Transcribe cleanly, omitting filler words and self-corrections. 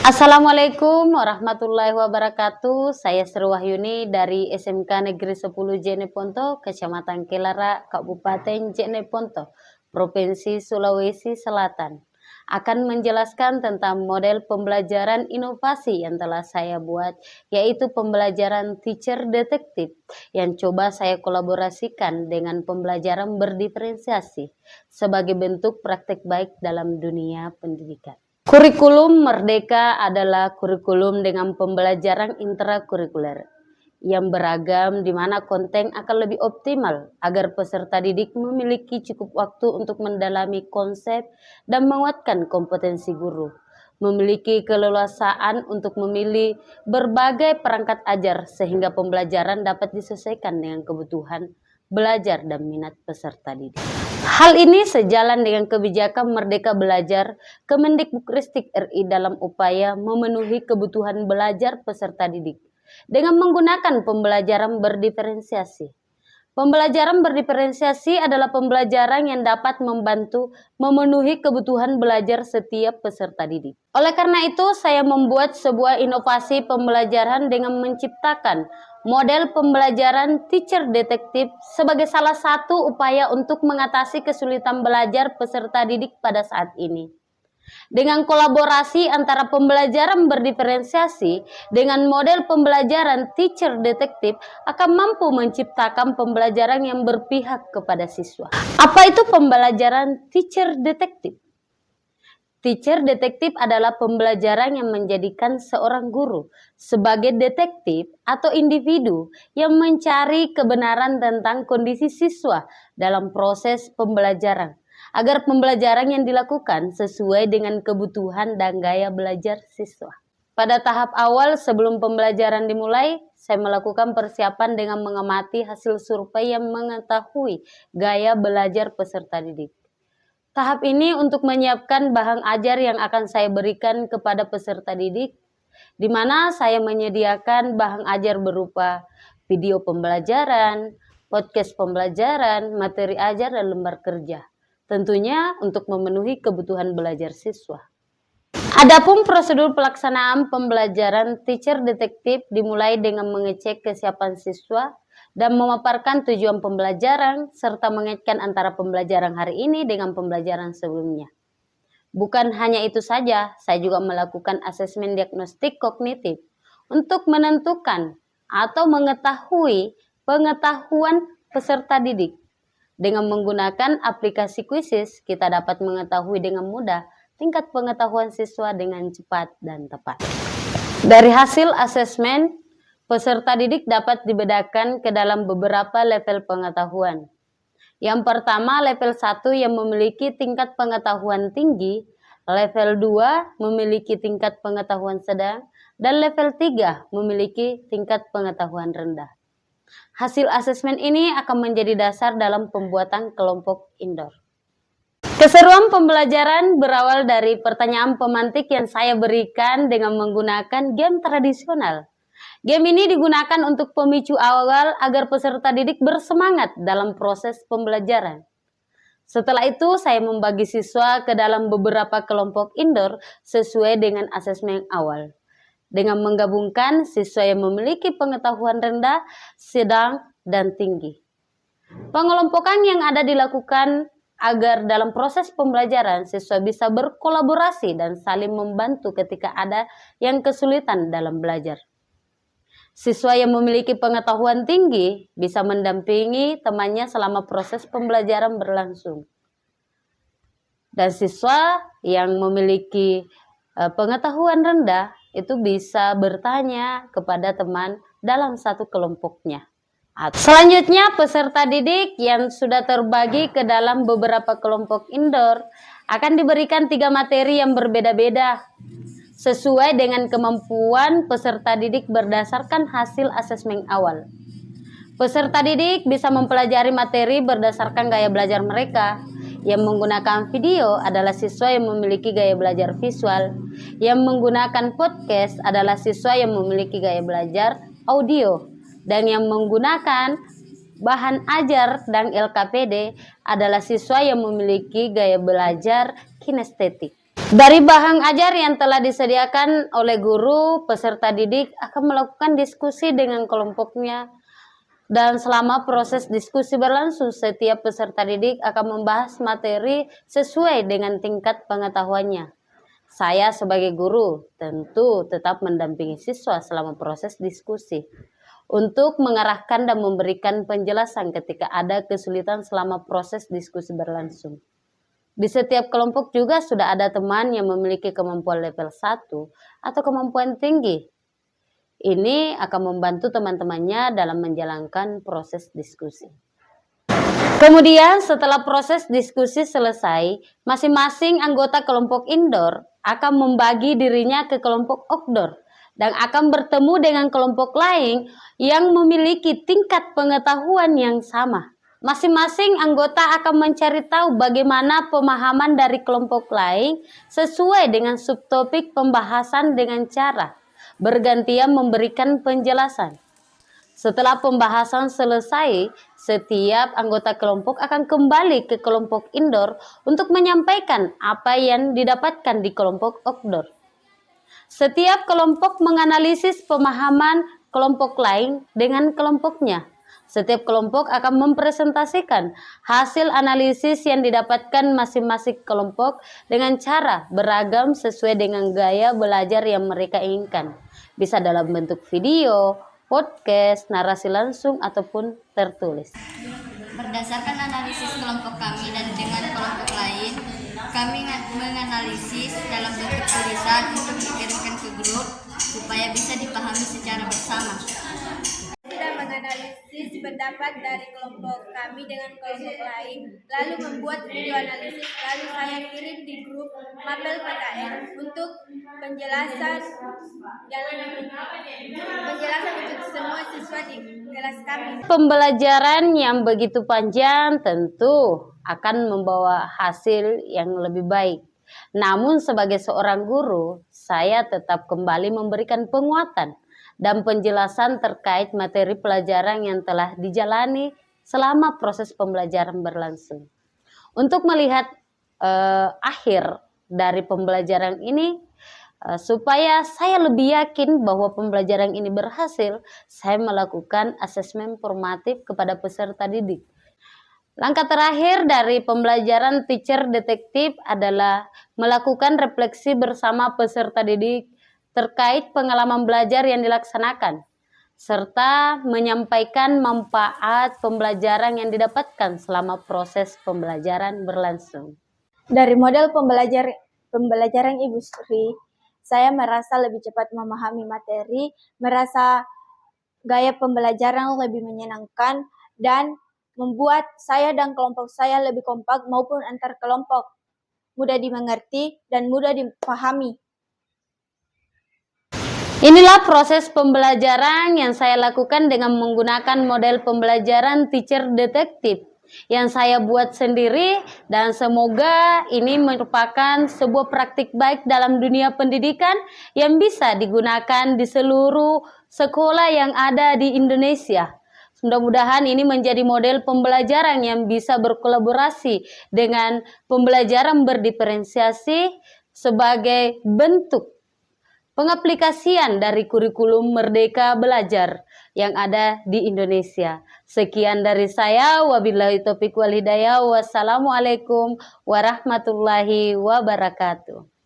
Assalamualaikum warahmatullahi wabarakatuh. Saya Sri Wahyuni dari SMK Negeri 10 Jeneponto, Kecamatan Kelara, Kabupaten Jeneponto, Provinsi Sulawesi Selatan. Akan menjelaskan tentang model pembelajaran inovasi yang telah saya buat, yaitu pembelajaran teacher detektif yang coba saya kolaborasikan dengan pembelajaran berdiferensiasi sebagai bentuk praktek baik dalam dunia pendidikan. Kurikulum Merdeka adalah kurikulum dengan pembelajaran intrakurikuler yang beragam, di mana konten akan lebih optimal agar peserta didik memiliki cukup waktu untuk mendalami konsep dan menguatkan kompetensi guru, memiliki keleluasaan untuk memilih berbagai perangkat ajar sehingga pembelajaran dapat disesuaikan dengan kebutuhan belajar dan minat peserta didik. Hal ini sejalan dengan kebijakan Merdeka Belajar Kemendikbudristek RI dalam upaya memenuhi kebutuhan belajar peserta didik dengan menggunakan pembelajaran berdiferensiasi. Pembelajaran berdiferensiasi adalah pembelajaran yang dapat membantu memenuhi kebutuhan belajar setiap peserta didik. Oleh karena itu, saya membuat sebuah inovasi pembelajaran dengan menciptakan model pembelajaran teacher detektif sebagai salah satu upaya untuk mengatasi kesulitan belajar peserta didik pada saat ini. Dengan kolaborasi antara pembelajaran berdiferensiasi dengan model pembelajaran teacher detektif akan mampu menciptakan pembelajaran yang berpihak kepada siswa. Apa itu pembelajaran teacher detektif? Teacher detektif adalah pembelajaran yang menjadikan seorang guru sebagai detektif atau individu yang mencari kebenaran tentang kondisi siswa dalam proses pembelajaran, agar pembelajaran yang dilakukan sesuai dengan kebutuhan dan gaya belajar siswa. Pada tahap awal sebelum pembelajaran dimulai, saya melakukan persiapan dengan mengamati hasil survei yang mengetahui gaya belajar peserta didik. Tahap ini untuk menyiapkan bahan ajar yang akan saya berikan kepada peserta didik, di mana saya menyediakan bahan ajar berupa video pembelajaran, podcast pembelajaran, materi ajar, dan lembar kerja. Tentunya untuk memenuhi kebutuhan belajar siswa. Adapun prosedur pelaksanaan pembelajaran teacher detektif dimulai dengan mengecek kesiapan siswa dan memaparkan tujuan pembelajaran serta mengaitkan antara pembelajaran hari ini dengan pembelajaran sebelumnya. Bukan hanya itu saja, saya juga melakukan asesmen diagnostik kognitif untuk menentukan atau mengetahui pengetahuan peserta didik. Dengan menggunakan aplikasi Quizizz, kita dapat mengetahui dengan mudah tingkat pengetahuan siswa dengan cepat dan tepat. Dari hasil asesmen, peserta didik dapat dibedakan ke dalam beberapa level pengetahuan. Yang pertama, level 1 yang memiliki tingkat pengetahuan tinggi, level 2 memiliki tingkat pengetahuan sedang, dan level 3 memiliki tingkat pengetahuan rendah. Hasil asesmen ini akan menjadi dasar dalam pembuatan kelompok indoor. Keseruan pembelajaran berawal dari pertanyaan pemantik yang saya berikan dengan menggunakan game tradisional. Game ini digunakan untuk pemicu awal agar peserta didik bersemangat dalam proses pembelajaran. Setelah itu, saya membagi siswa ke dalam beberapa kelompok indoor sesuai dengan asesmen awal, dengan menggabungkan siswa yang memiliki pengetahuan rendah, sedang, dan tinggi. Pengelompokan yang ada dilakukan agar dalam proses pembelajaran siswa bisa berkolaborasi dan saling membantu ketika ada yang kesulitan dalam belajar. Siswa yang memiliki pengetahuan tinggi bisa mendampingi temannya selama proses pembelajaran berlangsung. Dan siswa yang memiliki pengetahuan rendah itu bisa bertanya kepada teman dalam satu kelompoknya. Selanjutnya, peserta didik yang sudah terbagi ke dalam beberapa kelompok indoor akan diberikan 3 materi yang berbeda-beda sesuai dengan kemampuan peserta didik berdasarkan hasil asesmen awal. Peserta didik bisa mempelajari materi berdasarkan gaya belajar mereka. Yang menggunakan video adalah siswa yang memiliki gaya belajar visual. Yang menggunakan podcast adalah siswa yang memiliki gaya belajar audio. Dan yang menggunakan bahan ajar dan LKPD adalah siswa yang memiliki gaya belajar kinestetik. Dari bahan ajar yang telah disediakan oleh guru, peserta didik akan melakukan diskusi dengan kelompoknya. Dan selama proses diskusi berlangsung, setiap peserta didik akan membahas materi sesuai dengan tingkat pengetahuannya. Saya sebagai guru tentu tetap mendampingi siswa selama proses diskusi untuk mengarahkan dan memberikan penjelasan ketika ada kesulitan selama proses diskusi berlangsung. Di setiap kelompok juga sudah ada teman yang memiliki kemampuan level 1 atau kemampuan tinggi. Ini akan membantu teman-temannya dalam menjalankan proses diskusi. Kemudian setelah proses diskusi selesai, masing-masing anggota kelompok indoor akan membagi dirinya ke kelompok outdoor dan akan bertemu dengan kelompok lain yang memiliki tingkat pengetahuan yang sama. Masing-masing anggota akan mencari tahu bagaimana pemahaman dari kelompok lain sesuai dengan subtopik pembahasan dengan cara bergantian memberikan penjelasan. Setelah pembahasan selesai, setiap anggota kelompok akan kembali ke kelompok indoor untuk menyampaikan apa yang didapatkan di kelompok outdoor. Setiap kelompok menganalisis pemahaman kelompok lain dengan kelompoknya. Setiap kelompok akan mempresentasikan hasil analisis yang didapatkan masing-masing kelompok dengan cara beragam sesuai dengan gaya belajar yang mereka inginkan. Bisa dalam bentuk video, podcast, narasi langsung, ataupun tertulis. Berdasarkan analisis kelompok kami dan dengan kelompok lain, kami menganalisis dalam bentuk tulisan untuk dikirimkan ke grup supaya bisa dipahami secara bersama. Sudah menganalisis pendapat dari kelompok kami dengan kelompok lain, lalu membuat video analisis, lalu saya kirim di grup Mapel PKN untuk penjelasan untuk semua siswa di kelas kami. Pembelajaran yang begitu panjang tentu akan membawa hasil yang lebih baik. Namun sebagai seorang guru, saya tetap kembali memberikan penguatan dan penjelasan terkait materi pelajaran yang telah dijalani selama proses pembelajaran berlangsung. Untuk melihat akhir dari pembelajaran ini, supaya saya lebih yakin bahwa pembelajaran ini berhasil, saya melakukan asesmen formatif kepada peserta didik. Langkah terakhir dari pembelajaran teacher detektif adalah melakukan refleksi bersama peserta didik terkait pengalaman belajar yang dilaksanakan, serta menyampaikan manfaat pembelajaran yang didapatkan selama proses pembelajaran berlangsung. Dari model pembelajaran Ibu Sri, saya merasa lebih cepat memahami materi, merasa gaya pembelajaran lebih menyenangkan, dan membuat saya dan kelompok saya lebih kompak maupun antar kelompok, mudah dimengerti dan mudah dipahami. Inilah proses pembelajaran yang saya lakukan dengan menggunakan model pembelajaran teacher detektif yang saya buat sendiri, dan semoga ini merupakan sebuah praktik baik dalam dunia pendidikan yang bisa digunakan di seluruh sekolah yang ada di Indonesia. Mudah-mudahan ini menjadi model pembelajaran yang bisa berkolaborasi dengan pembelajaran berdiferensiasi sebagai bentuk pengaplikasian dari kurikulum Merdeka Belajar yang ada di Indonesia. Sekian dari saya, wabillahi taufiq wal hidayah, wassalamualaikum warahmatullahi wabarakatuh.